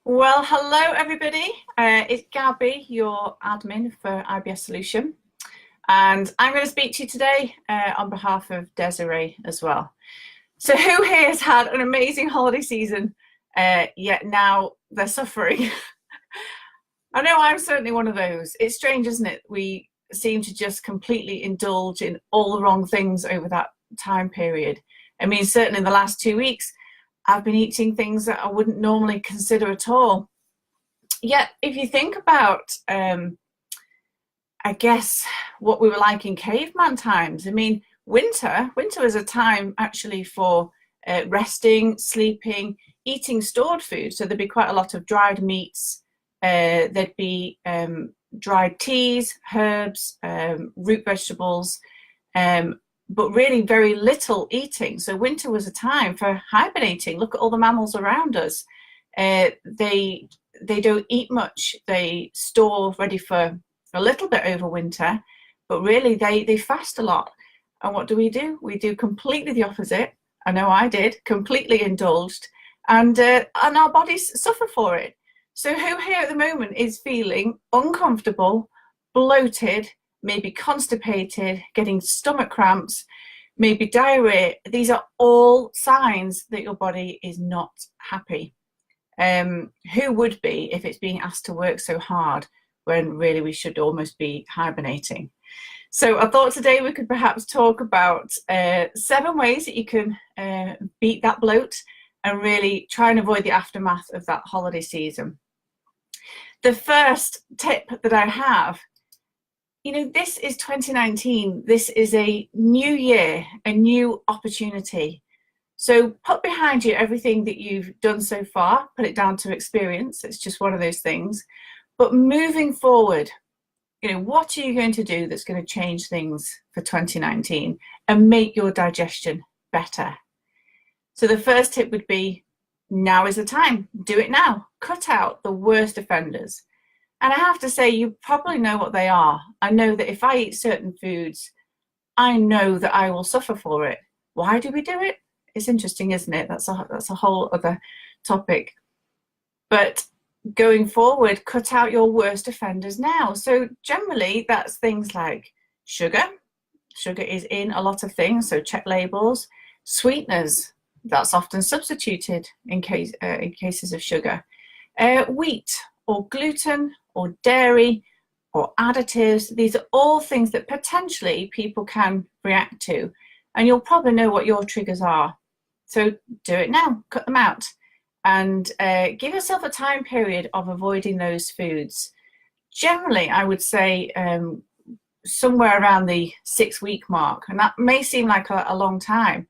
Well, hello everybody. It's Gabby, your admin for IBS Solution, and I'm going to speak to you today on behalf of Desiree as well. So, who here has had an amazing holiday season, yet now they're suffering? I know I'm certainly one of those. It's strange, isn't it? We seem to just completely indulge in all the wrong things over that time period. I mean, certainly in the last 2 weeks, I've been eating things that I wouldn't normally consider at all. Yet, if you think about, I guess, what we were like in caveman times, I mean, winter is a time actually for resting, sleeping, eating stored food. So there'd be quite a lot of dried meats, there'd be dried teas, herbs, root vegetables, but really very little eating. So winter was a time for hibernating. Look at all the mammals around us. They don't eat much. They store ready for a little bit over winter, but really they fast a lot. And what do? We do completely the opposite. I know I did, completely indulged, and our bodies suffer for it. So who here at the moment is feeling uncomfortable, bloated, maybe constipated, getting stomach cramps, maybe diarrhea? These are all signs that your body is not happy. Who would be if it's being asked to work so hard when really we should almost be hibernating? So I thought today we could perhaps talk about 7 ways that you can beat that bloat and really try and avoid the aftermath of that holiday season. The first tip that I have, this is 2019. This is a new year, a new opportunity. So put behind you everything that you've done so far, put it down to experience. It's just one of those things. But moving forward, what are you going to do that's going to change things for 2019 and make your digestion better? So the first tip would be, now is the time. Do it now. Cut out the worst offenders. And I have to say, you probably know what they are. I know that if I eat certain foods, I know that I will suffer for it. Why do we do it? It's interesting, isn't it? That's a whole other topic. But going forward, cut out your worst offenders now. So generally, that's things like sugar. Sugar is in a lot of things, so check labels. Sweeteners, that's often substituted in cases of sugar. Wheat or gluten or dairy or additives. These are all things that potentially people can react to, and you'll probably know what your triggers are. So do it now, cut them out, and give yourself a time period of avoiding those foods. Generally, I would say somewhere around the 6-week mark, and that may seem like a long time,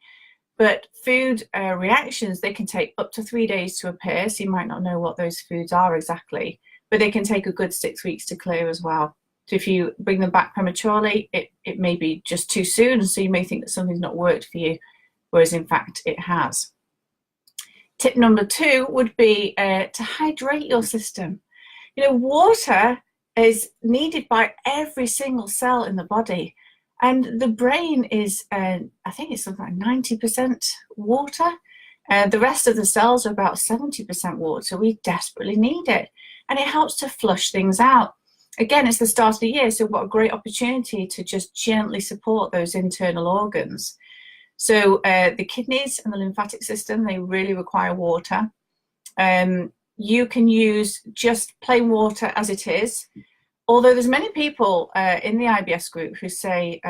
but food reactions, they can take up to 3 days to appear, so you might not know what those foods are exactly, but they can take a good 6 weeks to clear as well. So if you bring them back prematurely, it may be just too soon, so you may think that something's not worked for you, whereas in fact it has. Tip number 2 would be to hydrate your system. Water is needed by every single cell in the body. And the brain is, I think it's something like 90% water. The rest of the cells are about 70% water. So we desperately need it. And it helps to flush things out. Again, it's the start of the year, so what a great opportunity to just gently support those internal organs. So the kidneys and the lymphatic system, they really require water. You can use just plain water as it is. Although there's many people in the IBS group who say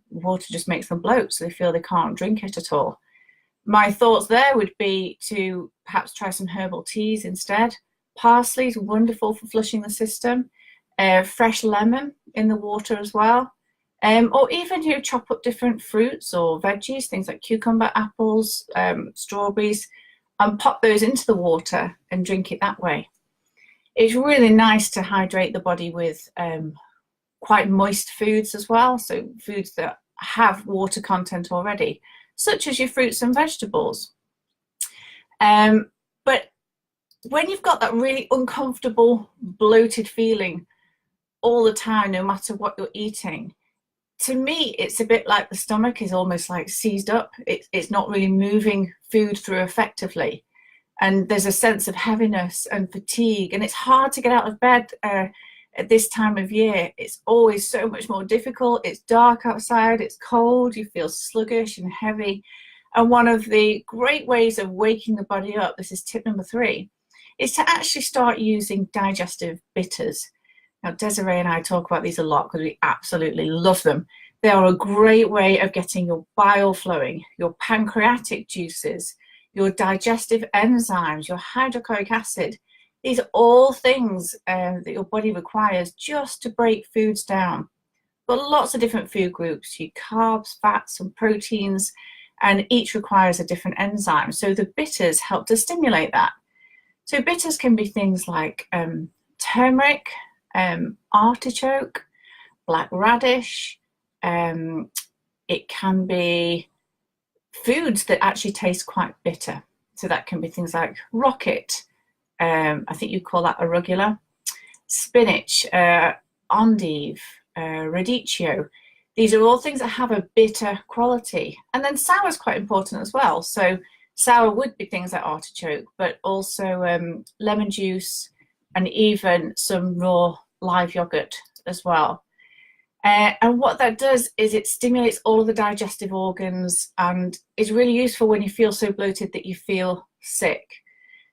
water just makes them bloat, so they feel they can't drink it at all. My thoughts there would be to perhaps try some herbal teas instead. Parsley is wonderful for flushing the system. Fresh lemon in the water as well. Or even chop up different fruits or veggies, things like cucumber, apples, strawberries, and pop those into the water and drink it that way. It's really nice to hydrate the body with quite moist foods as well, so foods that have water content already, such as your fruits and vegetables. But when you've got that really uncomfortable, bloated feeling all the time, no matter what you're eating, to me, it's a bit like the stomach is almost like seized up. It's not really moving food through effectively. and there's a sense of heaviness and fatigue, and it's hard to get out of bed at this time of year. It's always so much more difficult. It's dark outside, it's cold, you feel sluggish and heavy. And one of the great ways of waking the body up, this is tip number 3, is to actually start using digestive bitters. Now, Desiree and I talk about these a lot because we absolutely love them. They are a great way of getting your bile flowing, your pancreatic juices, your digestive enzymes, your hydrochloric acid. These are all things that your body requires just to break foods down. But lots of different food groups, your carbs, fats, and proteins, and each requires a different enzyme. So the bitters help to stimulate that. So bitters can be things like turmeric, artichoke, black radish. It can be foods that actually taste quite bitter. So that can be things like rocket, I think you call that arugula, spinach, endive, radicchio. These are all things that have a bitter quality. And then sour is quite important as well. So sour would be things like artichoke, but also lemon juice and even some raw live yogurt as well. And what that does is it stimulates all of the digestive organs and is really useful when you feel so bloated that you feel sick.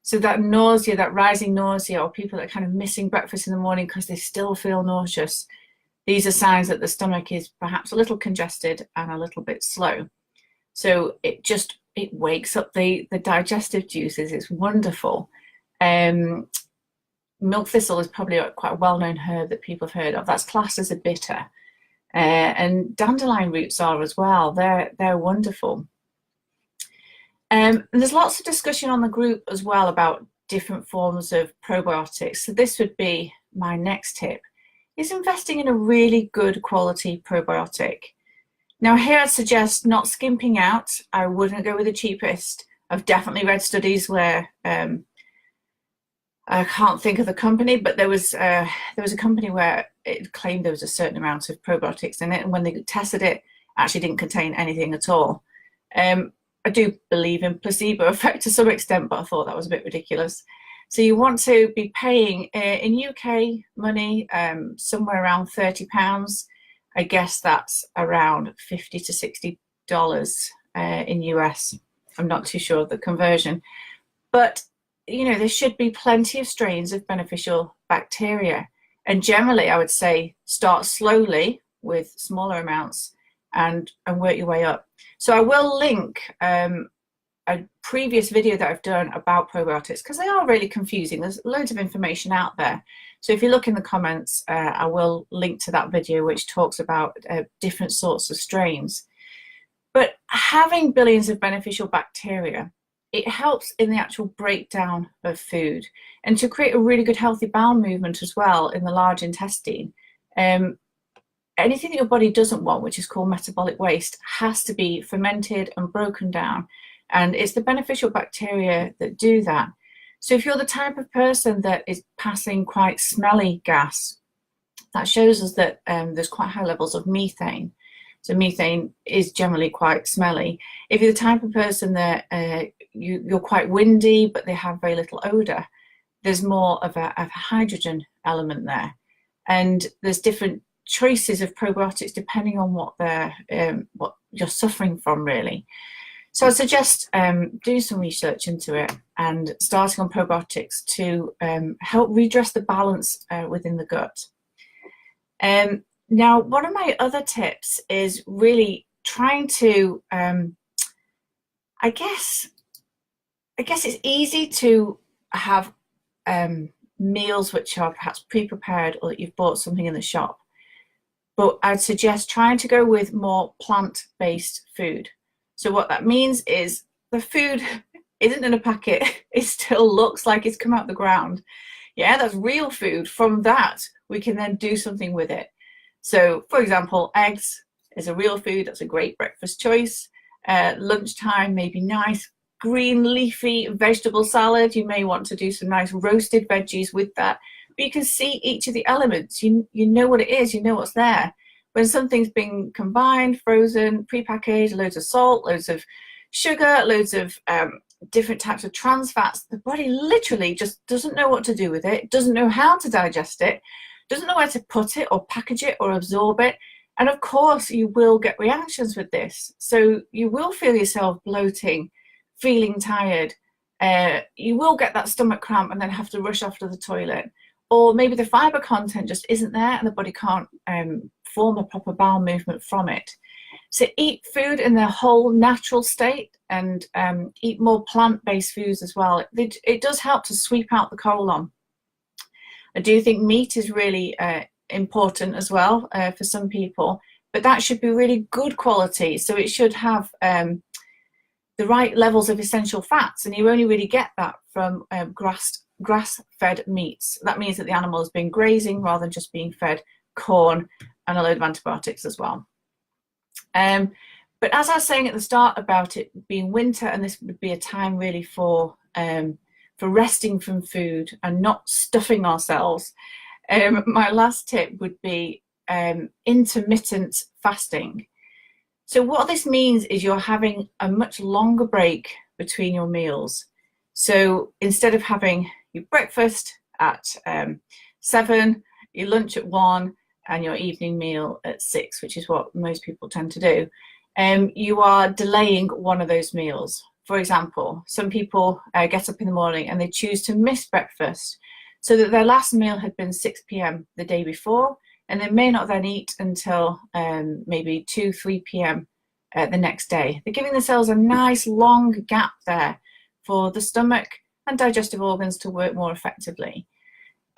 So that nausea, that rising nausea, or people that are kind of missing breakfast in the morning because they still feel nauseous, these are signs that the stomach is perhaps a little congested and a little bit slow. So it wakes up the digestive juices. It's wonderful. Milk thistle is probably quite a well-known herb that people have heard of. That's classed as a bitter. And dandelion roots are as well. They're wonderful. And there's lots of discussion on the group as well about different forms of probiotics. So this would be my next tip, is investing in a really good quality probiotic. Now here I'd suggest not skimping out. I wouldn't go with the cheapest. I've definitely read studies where I can't think of the company, but there was a company where it claimed there was a certain amount of probiotics in it, and when they tested it, actually didn't contain anything at all. I do believe in placebo effect to some extent, but I thought that was a bit ridiculous. So you want to be paying in UK money somewhere around £30. I guess that's around $50 to $60 in US. I'm not too sure of the conversion, but you know, there should be plenty of strains of beneficial bacteria. And generally, I would say start slowly with smaller amounts and work your way up. So I will link a previous video that I've done about probiotics because they are really confusing. There's loads of information out there. So if you look in the comments, I will link to that video which talks about different sorts of strains. But having billions of beneficial bacteria, it helps in the actual breakdown of food and to create a really good healthy bowel movement as well in the large intestine. Anything that your body doesn't want, which is called metabolic waste, has to be fermented and broken down. And it's the beneficial bacteria that do that. So if you're the type of person that is passing quite smelly gas, that shows us that there's quite high levels of methane. So methane is generally quite smelly. If you're the type of person that you're quite windy, but they have very little odor, there's more of a hydrogen element there. And there's different choices of probiotics depending on what you're suffering from, really. So I suggest doing some research into it and starting on probiotics to help redress the balance within the gut. Now, one of my other tips is really trying to, I guess it's easy to have meals which are perhaps pre-prepared or that you've bought something in the shop. But I'd suggest trying to go with more plant-based food. So what that means is the food isn't in a packet. It still looks like it's come out of the ground. Yeah, that's real food. From that, we can then do something with it. So, for example, eggs is a real food. That's a great breakfast choice. Lunchtime, maybe nice green leafy vegetable salad. You may want to do some nice roasted veggies with that. But you can see each of the elements. You know what it is. You know what's there. When something's been combined, frozen, prepackaged, loads of salt, loads of sugar, loads of different types of trans fats, the body literally just doesn't know what to do with it, doesn't know how to digest it, doesn't know where to put it or package it or absorb it. And of course, you will get reactions with this. So you will feel yourself bloating, feeling tired. You will get that stomach cramp and then have to rush off to the toilet. Or maybe the fiber content just isn't there and the body can't form a proper bowel movement from it. So eat food in their whole natural state, and eat more plant-based foods as well. It does help to sweep out the colon. I do think meat is really important as well for some people, but that should be really good quality. So it should have the right levels of essential fats, and you only really get that from grass-fed meats. That means that the animal has been grazing rather than just being fed corn and a load of antibiotics as well. But as I was saying at the start about it being winter, and this would be a time really for resting from food and not stuffing ourselves, my last tip would be intermittent fasting. So what this means is you're having a much longer break between your meals. So instead of having your breakfast at 7, your lunch at 1, and your evening meal at 6, which is what most people tend to do, you are delaying one of those meals. For example, some people get up in the morning and they choose to miss breakfast so that their last meal had been 6 p.m. the day before, and they may not then eat until maybe 2, 3 p.m. The next day. They're giving themselves a nice long gap there for the stomach and digestive organs to work more effectively.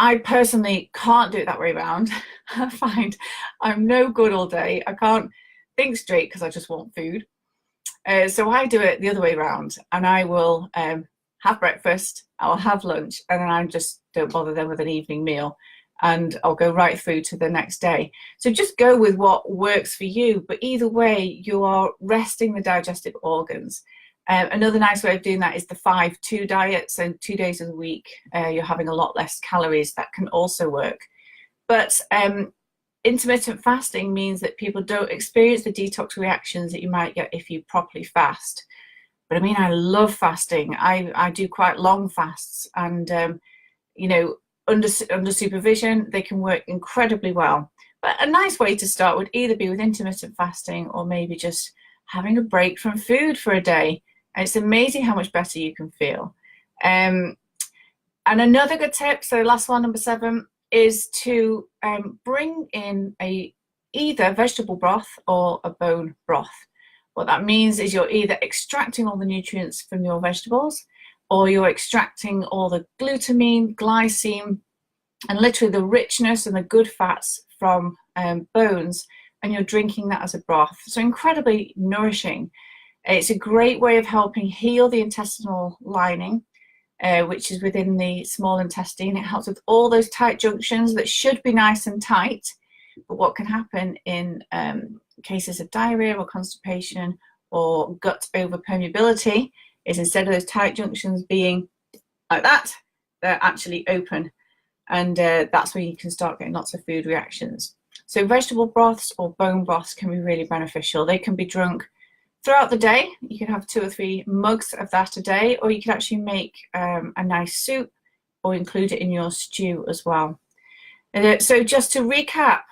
I personally can't do it that way around. I find I'm no good all day. I can't think straight because I just want food. So I do it the other way around, and I will have breakfast, I'll have lunch, and then I just don't bother them with an evening meal, and I'll go right through to the next day. So just go with what works for you, but either way, you are resting the digestive organs. Another nice way of doing that is the 5-2 diet. So 2 days a week, you're having a lot less calories. That can also work. But intermittent fasting means that people don't experience the detox reactions that you might get if you properly fast. But I mean, I love fasting. I do quite long fasts, and you know, under supervision, they can work incredibly well. But a nice way to start would either be with intermittent fasting, or maybe just having a break from food for a day. And it's amazing how much better you can feel. And another good tip, so last one, number 7, is to bring in either vegetable broth or a bone broth. What that means is you're either extracting all the nutrients from your vegetables, or you're extracting all the glutamine, glycine, and literally the richness and the good fats from bones, and you're drinking that as a broth. So incredibly nourishing. It's a great way of helping heal the intestinal lining, which is within the small intestine. It helps with all those tight junctions that should be nice and tight, but what can happen in cases of diarrhea or constipation or gut overpermeability is, instead of those tight junctions being like that, they're actually open, and that's where you can start getting lots of food reactions. So vegetable broths or bone broths can be really beneficial. They can be drunk throughout the day. You can have 2 or 3 mugs of that a day, or you can actually make a nice soup or include it in your stew as well. So just to recap,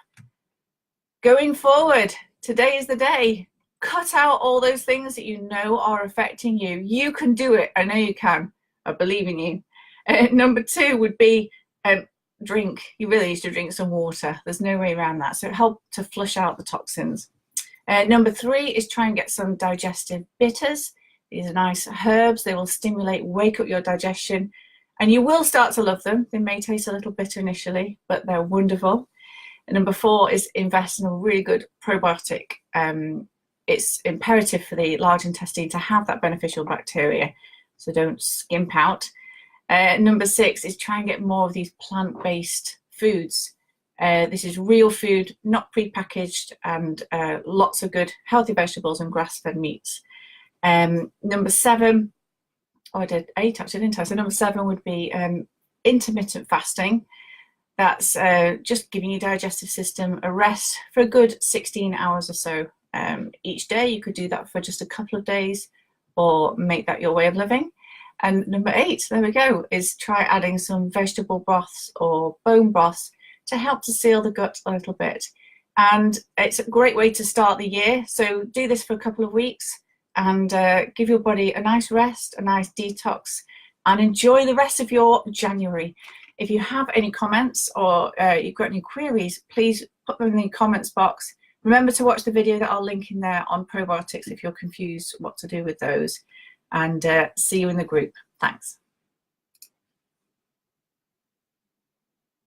going forward, today is the day. Cut out all those things that you know are affecting you. You can do it. I know you can. I believe in you. Number 2 would be drink. You really need to drink some water. There's no way around that. So help to flush out the toxins. Number 3 is try and get some digestive bitters. These are nice herbs. They will stimulate, wake up your digestion, and you will start to love them. They may taste a little bitter initially, but they're wonderful. And number 4 is invest in a really good probiotic. It's imperative for the large intestine to have that beneficial bacteria, so don't skimp out. Number 6 is try and get more of these plant-based foods. This is real food, not pre-packaged, and lots of good healthy vegetables and grass-fed meats. Number 7, I did 8 actually, didn't I? So number 7 would be intermittent fasting. That's just giving your digestive system a rest for a good 16 hours or so each day. You could do that for just a couple of days, or make that your way of living. And number 8, there we go, is try adding some vegetable broths or bone broths to help to seal the gut a little bit. And it's a great way to start the year. So do this for a couple of weeks and give your body a nice rest, a nice detox, and enjoy the rest of your January. If you have any comments or you've got any queries, please put them in the comments box. Remember to watch the video that I'll link in there on probiotics if you're confused what to do with those. And see you in the group. Thanks.